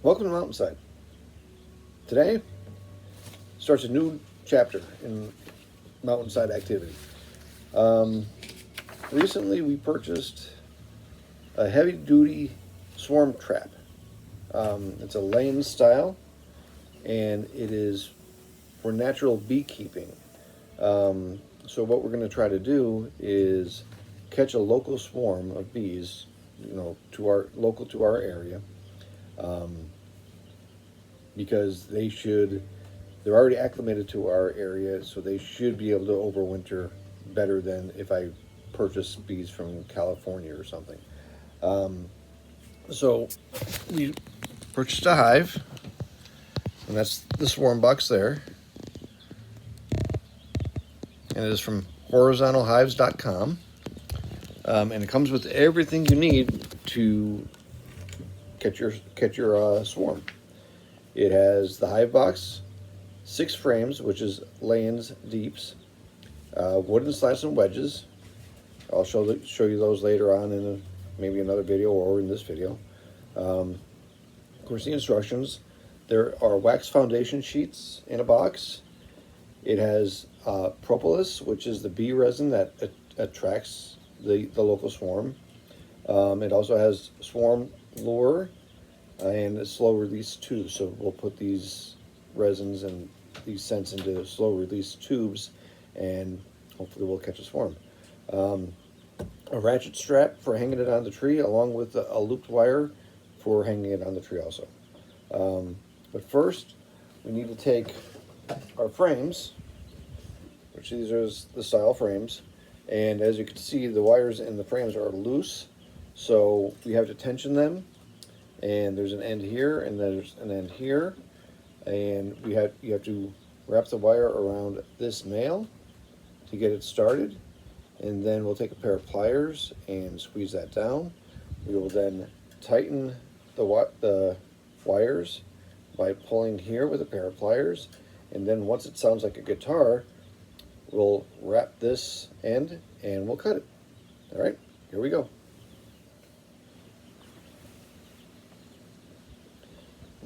Welcome to Mountainside. Today starts a new chapter in Mountainside activity. Recently we purchased a heavy-duty swarm trap. It's a lane style, and it is for natural beekeeping. So what we're going to try to do is catch a local swarm of bees, local to our area. Because they're already acclimated to our area, so they should be able to overwinter better than if I purchase bees from California or something. So we purchased a hive, and that's the swarm box there. And it is from horizontalhives.com. And it comes with everything you need to catch your swarm. It has the hive box, 6 frames, which is layings deeps, wooden slats and wedges. I'll show you those later on in maybe another video or in this video. Of course, the instructions. There are wax foundation sheets in a box. It has propolis, which is the bee resin that attracts the local swarm. It also has swarm lure and a slow release tube. So we'll put these resins and these scents into slow release tubes, and hopefully we'll catch a swarm. A ratchet strap for hanging it on the tree, along with a looped wire for hanging it on the tree also. But first, we need to take our frames, which these are the style frames, and as you can see, the wires in the frames are loose, so we have to tension them. And there's an end here, and there's an end here, and you have to wrap the wire around this nail to get it started, and then we'll take a pair of pliers and squeeze that down. We will then tighten the wires by pulling here with a pair of pliers, and then once it sounds like a guitar, we'll wrap this end and we'll cut it. All right, here we go.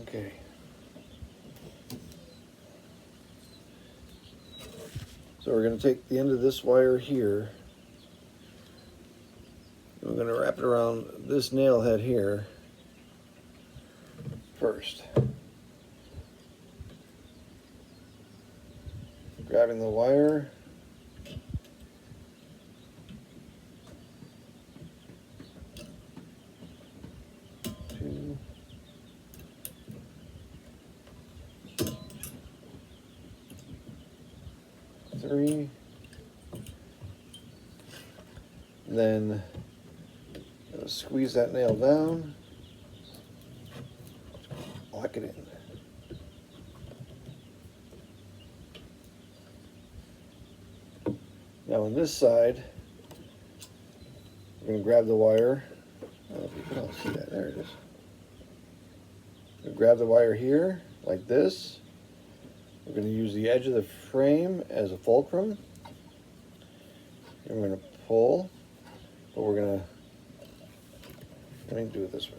Okay. So we're going to take the end of this wire here, and we're going to wrap it around this nail head here first. Grabbing the wire, two, three, then squeeze that nail down, lock it in. Now on this side, we're going to grab the wire. I don't know if you can all see that. There it is. We'll grab the wire here, like this. We're going to use the edge of the frame as a fulcrum. And we're going to pull, but we're going to, let me do it this way.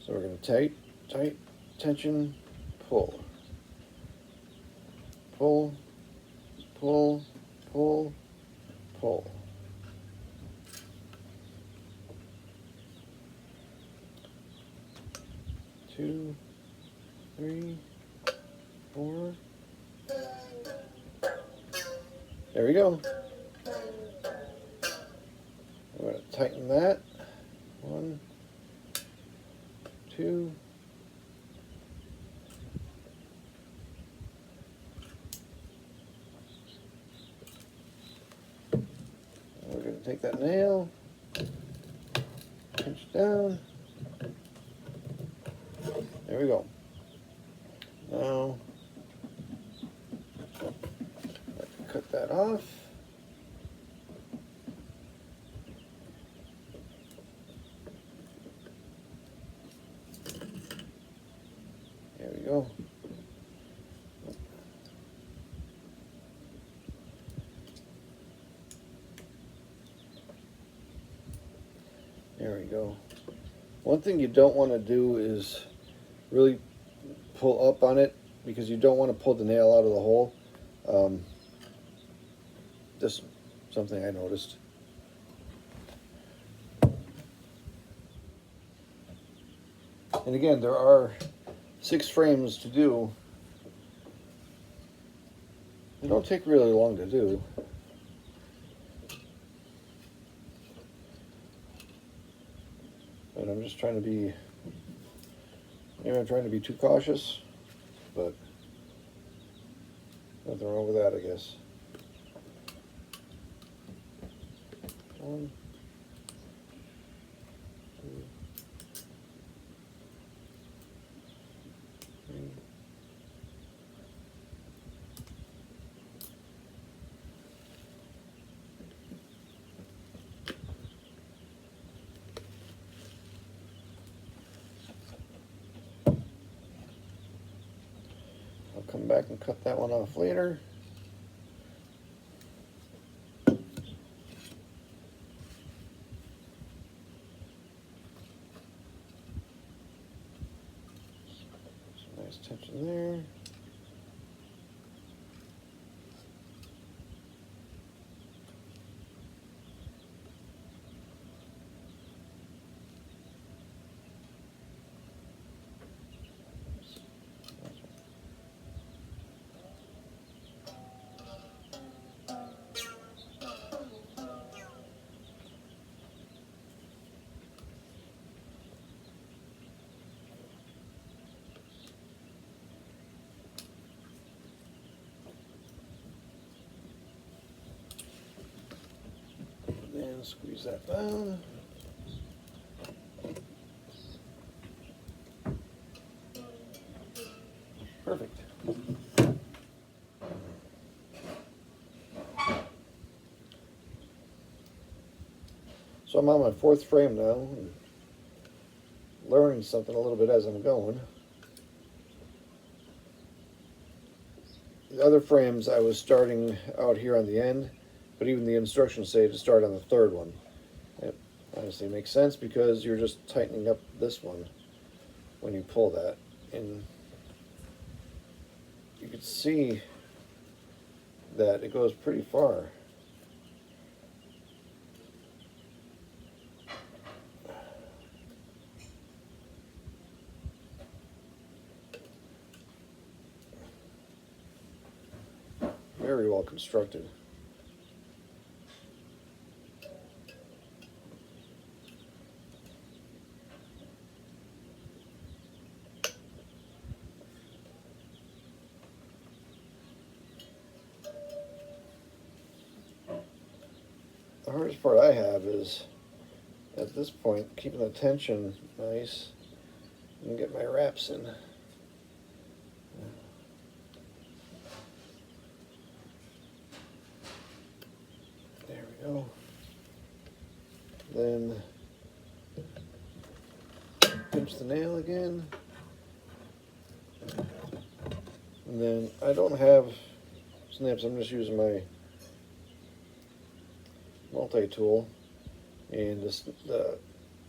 So we're going to tight, tension, pull. Pull, pull, pull, pull. Two, 3, 4. There we go. I'm going to tighten that. 1, 2. We're going to take that nail, pinch down. There we go. Now, cut that off. There we go. There we go. One thing you don't want to do is really pull up on it, because you don't want to pull the nail out of the hole. Just something I noticed. And again, there are 6 frames to do. They don't take really long to do. And I'm just trying to be, maybe I'm trying to be too cautious, but nothing wrong with that, I guess. 1, 2, 3. I'll come back and cut that one off later. Some nice tension there. And squeeze that down. Perfect. So I'm on my 4th frame now, and learning something a little bit as I'm going. The other frames I was starting out here on the end, but even the instructions say to start on the 3rd one. It honestly makes sense, because you're just tightening up this one when you pull that. And you can see that it goes pretty far. Very well constructed. The hardest part I have is, at this point, keeping the tension nice and get my wraps in. There we go. Then pinch the nail again. And then I don't have snips, I'm just using my multi-tool, and the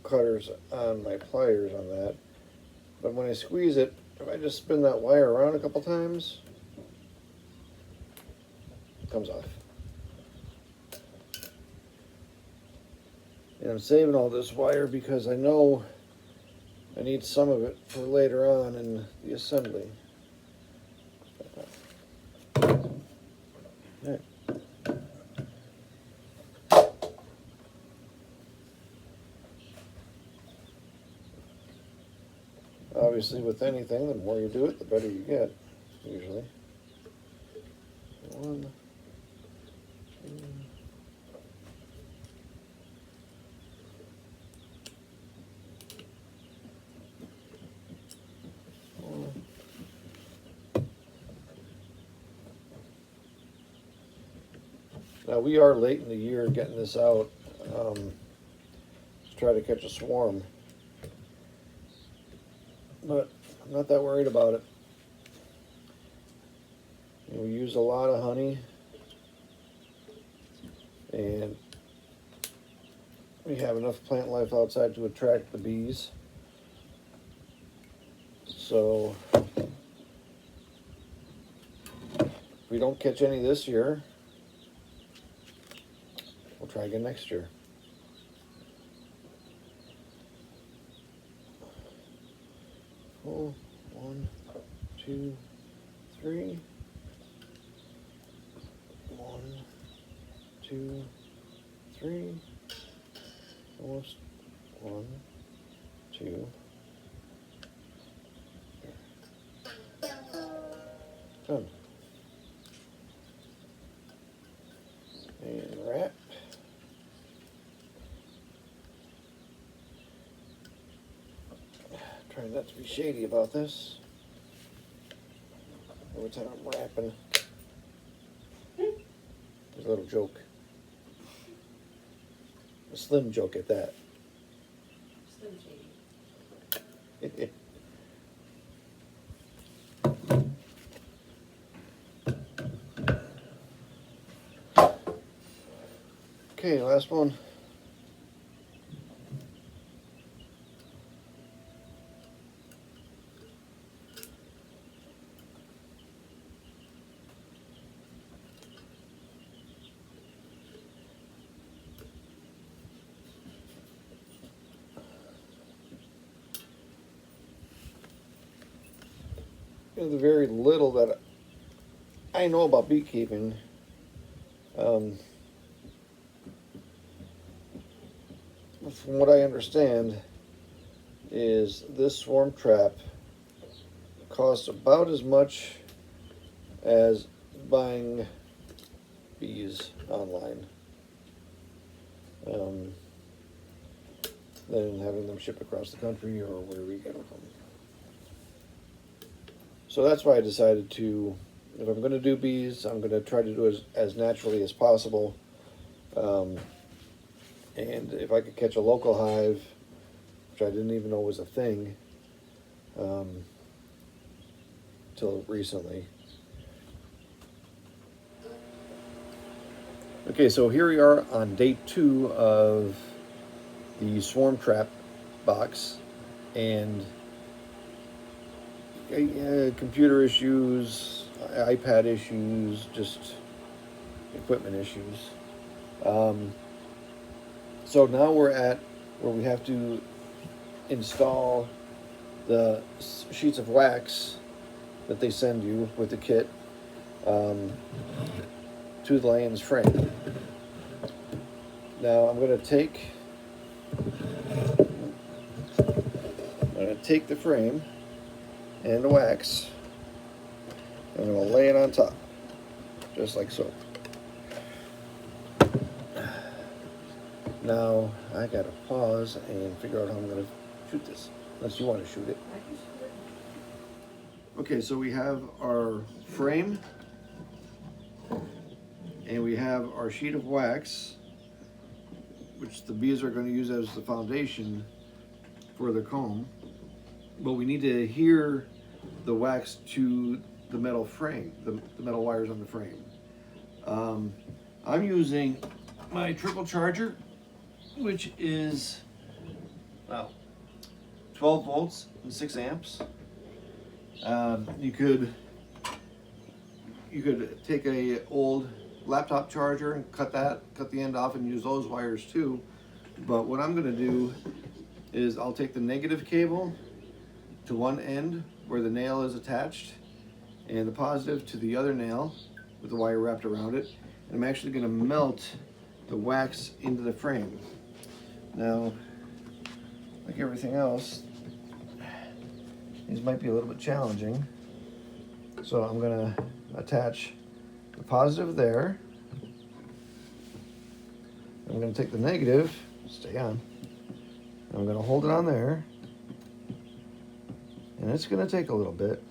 cutters on my pliers on that. But when I squeeze it, if I just spin that wire around a couple times, it comes off. And I'm saving all this wire because I know I need some of it for later on in the assembly. Right. Obviously, with anything, the more you do it, the better you get, usually. 1, 2, 4. Now, we are late in the year getting this out to try to catch a swarm, but I'm not that worried about it. We use a lot of honey, and we have enough plant life outside to attract the bees. So if we don't catch any this year, we'll try again next year. Oh, 1, 2, 3. 1, 2, 3. Almost 1, 2. Done. And wrap. Trying not to be shady about this. Every time I'm wrapping, there's a little joke. A slim joke at that. Slim shady. Okay, last one. The very little that I know about beekeeping, from what I understand, is this swarm trap costs about as much as buying bees online, than having them shipped across the country or wherever you get them from. So that's why I decided to, if I'm going to do bees, I'm going to try to do it as naturally as possible. And if I could catch a local hive, which I didn't even know was a thing till recently. Okay, so here we are on day 2 of the swarm trap box, and computer issues, iPad issues, just equipment issues. So now we're at where we have to install the sheets of wax that they send you with the kit to the lion's frame. Now I'm going to take the frame and the wax. I'm going to lay it on top, just like so. Now I got to pause and figure out how I'm going to shoot this, unless you want to shoot it. I can shoot it. Okay, so we have our frame and we have our sheet of wax, which the bees are going to use as the foundation for the comb. But we need to adhere the wax to the metal frame, the metal wires on the frame. I'm using my triple charger, which is 12 volts and 6 amps. You could take a old laptop charger and cut the end off and use those wires too. But what I'm going to do is I'll take the negative cable to one end where the nail is attached, and the positive to the other nail with the wire wrapped around it. And I'm actually going to melt the wax into the frame. Now, like everything else, these might be a little bit challenging. So I'm going to attach the positive there. I'm going to take the negative, stay on. I'm going to hold it on there. And it's going to take a little bit.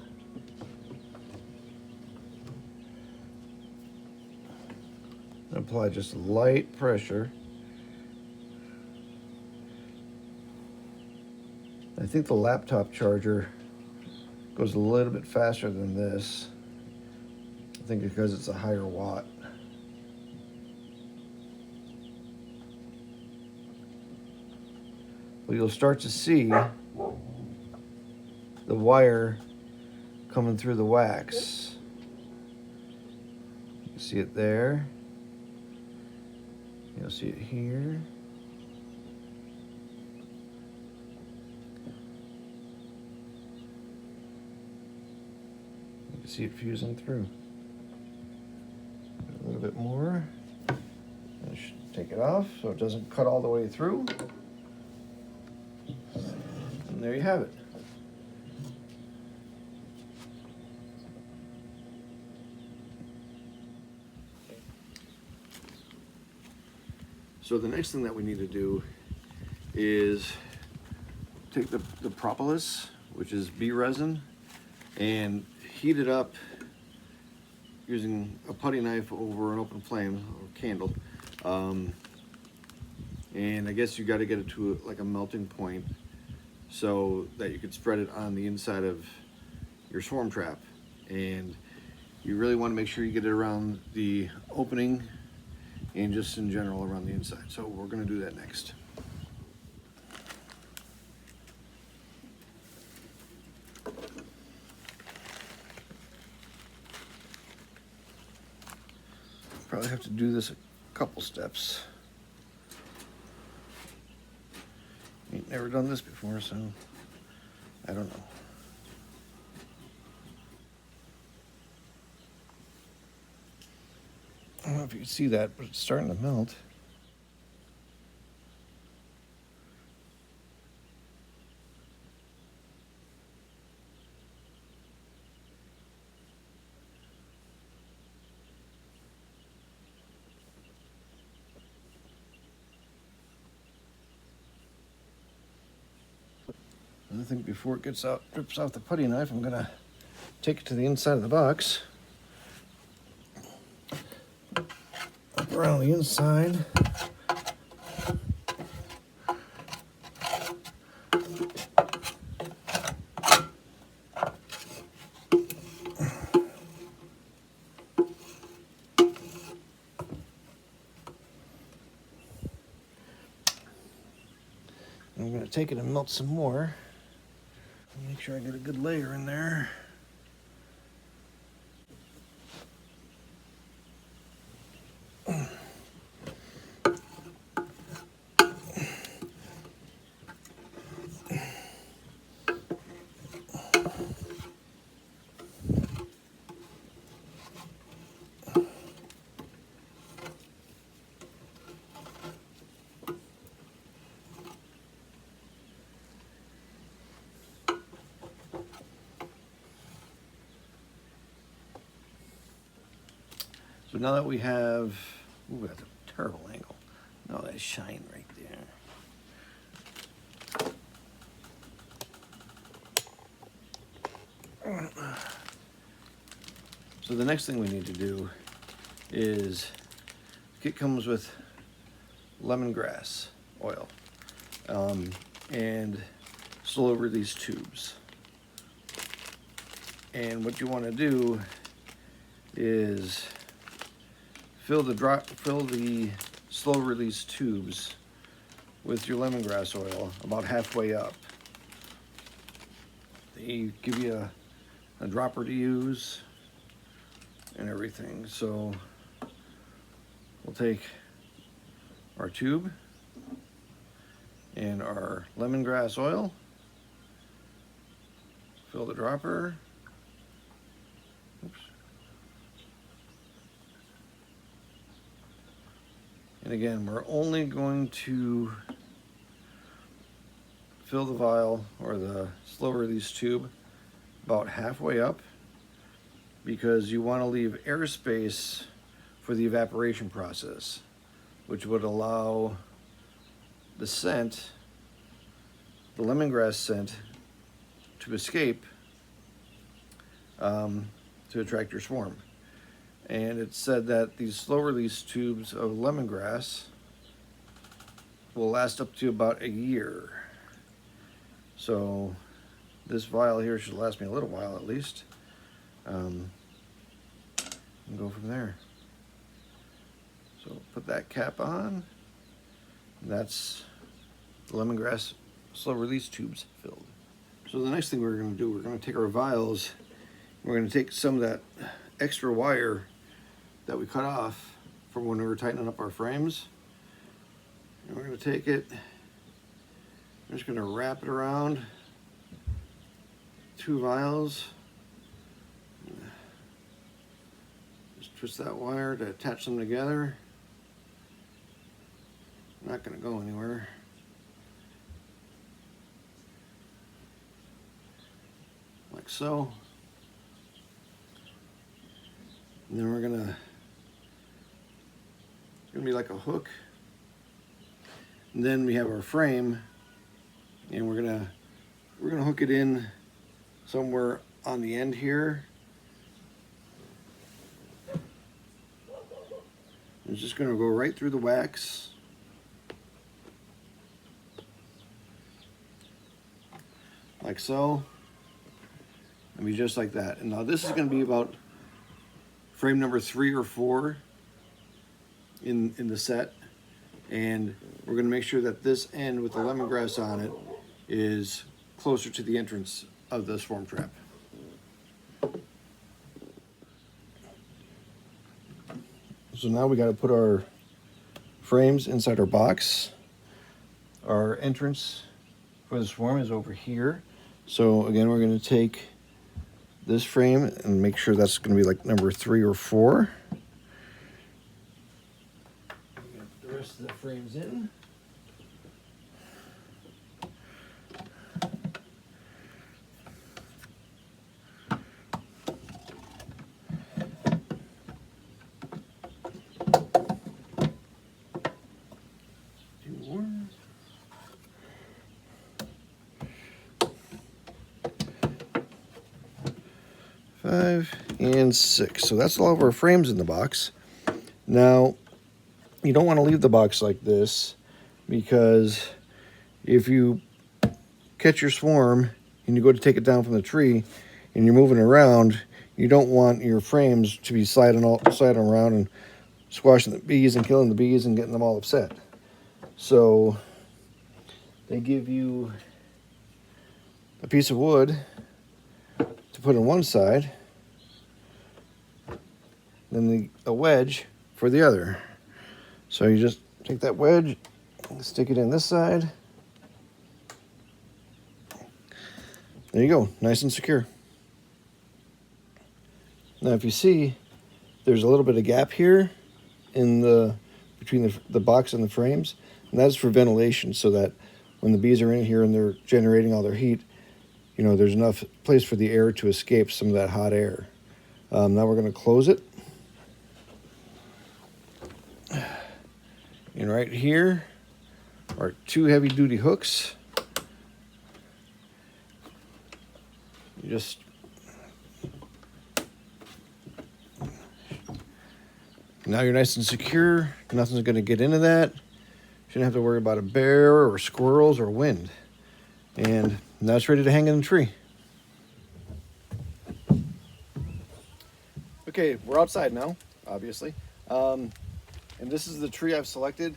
Apply just light pressure. I think the laptop charger goes a little bit faster than this. I think because it's a higher watt. But you'll start to see the wire coming through the wax. You see it there. You'll see it here. You can see it fusing through. A little bit more. Take it off so it doesn't cut all the way through. And there you have it. So the next thing that we need to do is take the propolis, which is bee resin, and heat it up using a putty knife over an open flame or candle. And I guess you got to get it to like a melting point so that you could spread it on the inside of your swarm trap. And you really want to make sure you get it around the opening and just in general around the inside. So we're going to do that next. Probably have to do this a couple steps. Ain't never done this before, so I don't know. I don't know if you can see that, but it's starting to melt. I think before it gets out, drips off the putty knife, I'm gonna take it to the inside of the box. Up around the inside. I'm gonna take it and melt some more. Make sure I get a good layer in there. So now that we have, ooh, that's a terrible angle. No, that shine right there. So the next thing we need to do is, the kit comes with lemongrass oil and slow release tubes. And what you want to do is fill the slow release tubes with your lemongrass oil about halfway up. They give you a dropper to use and everything. So we'll take our tube and our lemongrass oil, fill the dropper. Oops. And again, we're only going to fill the vial or the slow release tube about halfway up, because you want to leave airspace for the evaporation process, which would allow the scent, the lemongrass scent, to escape to attract your swarm. And it said that these slow release tubes of lemongrass will last up to about a year. So this vial here should last me a little while at least. And go from there. So put that cap on. That's the lemongrass slow release tubes filled. So the next thing we're going to do, we're going to take our vials, we're going to take some of that extra wire that we cut off from when we were tightening up our frames, and we're going to take it, I'm just going to wrap it around 2 vials. Just twist that wire to attach them together. Not going to go anywhere. Like so. And then we're gonna be like a hook. And then we have our frame, and we're gonna hook it in somewhere on the end here. It's just gonna go right through the wax. Like so. And be just like that. And now this is gonna be about frame number 3 or 4 in the set, and we're going to make sure that this end with the lemongrass on it is closer to the entrance of the swarm trap. So now we got to put our frames inside our box. Our entrance for the swarm is over here. So again, we're going to take this frame and make sure that's going to be like number 3 or 4. Get the rest of the frames in. Five and 6. So that's all of our frames in the box. Now, you don't want to leave the box like this, because if you catch your swarm and you go to take it down from the tree and you're moving around, you don't want your frames to be sliding around and squashing the bees and killing the bees and getting them all upset. So they give you a piece of wood to put on one side, then a wedge for the other. So you just take that wedge, stick it in this side. There you go, nice and secure. Now if you see, there's a little bit of gap here in between the box and the frames, and that's for ventilation, so that when the bees are in here and they're generating all their heat, you know, there's enough place for the air to escape some of that hot air. Now we're going to close it. And right here are 2 heavy-duty hooks. You just now you're nice and secure. Nothing's going to get into that. Shouldn't have to worry about a bear or squirrels or wind. And now it's ready to hang in the tree. Okay, we're outside now, obviously. And this is the tree I've selected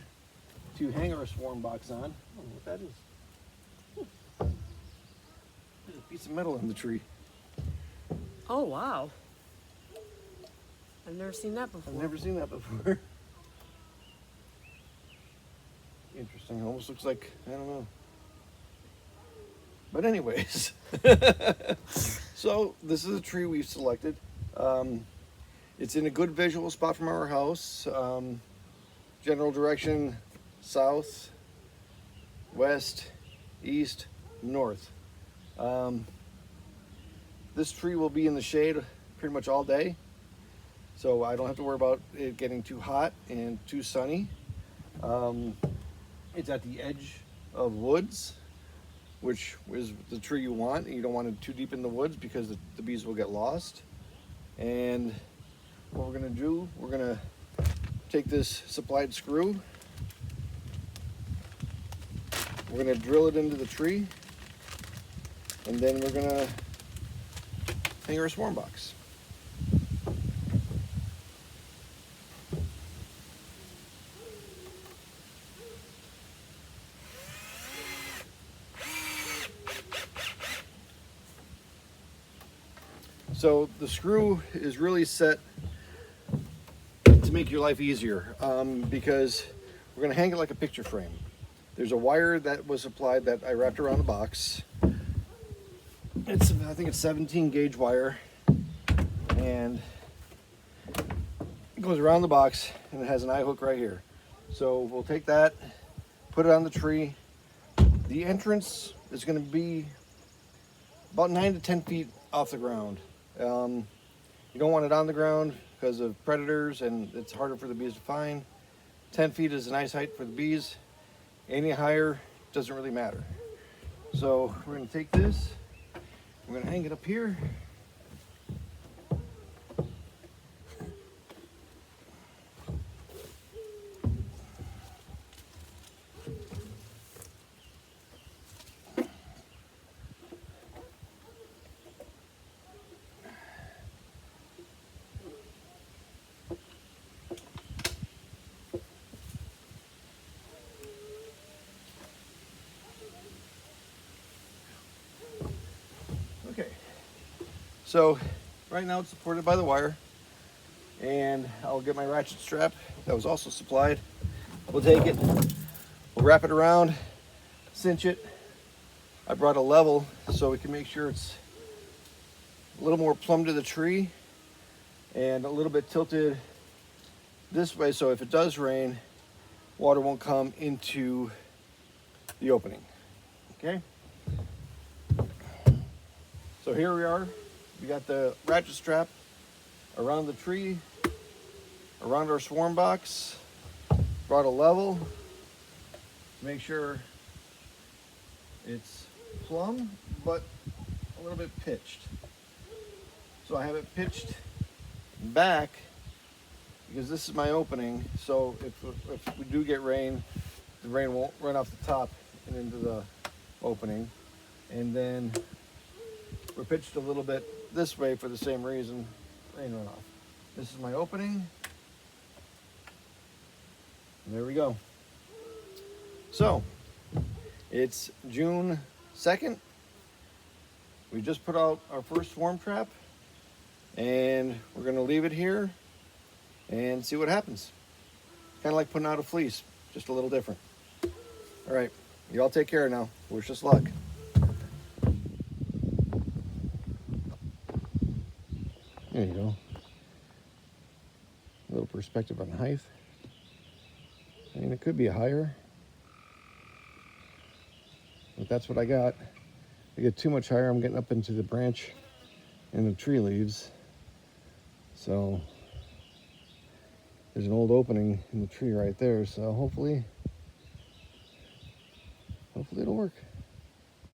to hang our swarm box on. I don't know what that is. There's a piece of metal in the tree. Oh, wow. I've never seen that before. I've never seen that before. Interesting. It almost looks like, I don't know. But anyways, so this is a tree we've selected. It's in a good visual spot from our house. General direction, south, west, east, north. This tree will be in the shade pretty much all day, so I don't have to worry about it getting too hot and too sunny. It's at the edge of woods, which is the tree you want, and you don't want it too deep in the woods because the bees will get lost. And what we're gonna do, we're gonna take this supplied screw, we're gonna drill it into the tree, and then we're gonna hang our swarm box. So the screw is really set to make your life easier, because we're going to hang it like a picture frame. There's a wire that was supplied that I wrapped around the box. I think it's 17 gauge wire, and it goes around the box, and it has an eye hook right here. So we'll take that, put it on the tree. The entrance is going to be about 9 to 10 feet off the ground. You don't want it on the ground because of predators, and it's harder for the bees to find. 10 feet is a nice height for the bees. Any higher doesn't really matter. So we're going to take this, we're going to hang it up here. Okay, so right now it's supported by the wire, and I'll get my ratchet strap that was also supplied. We'll take it, we'll wrap it around, cinch it. I brought a level so we can make sure it's a little more plumb to the tree and a little bit tilted this way, so if it does rain, water won't come into the opening. Okay? So here we are. We got the ratchet strap around the tree, around our swarm box. Brought a level to make sure it's plumb, but a little bit pitched. So I have it pitched back because this is my opening. So if we do get rain, the rain won't run off the top and into the opening. And then we're pitched a little bit this way for the same reason, rain runoff. This is my opening. And there we go. So it's June 2nd. We just put out our first swarm trap, and we're gonna leave it here and see what happens. Kind of like putting out a fleece, just a little different. All right, you all take care now. Wish us luck. There you go. A little perspective on height. I mean, it could be higher, but that's what I got. If I get too much higher, I'm getting up into the branch and the tree leaves. So there's an old opening in the tree right there. So hopefully it'll work.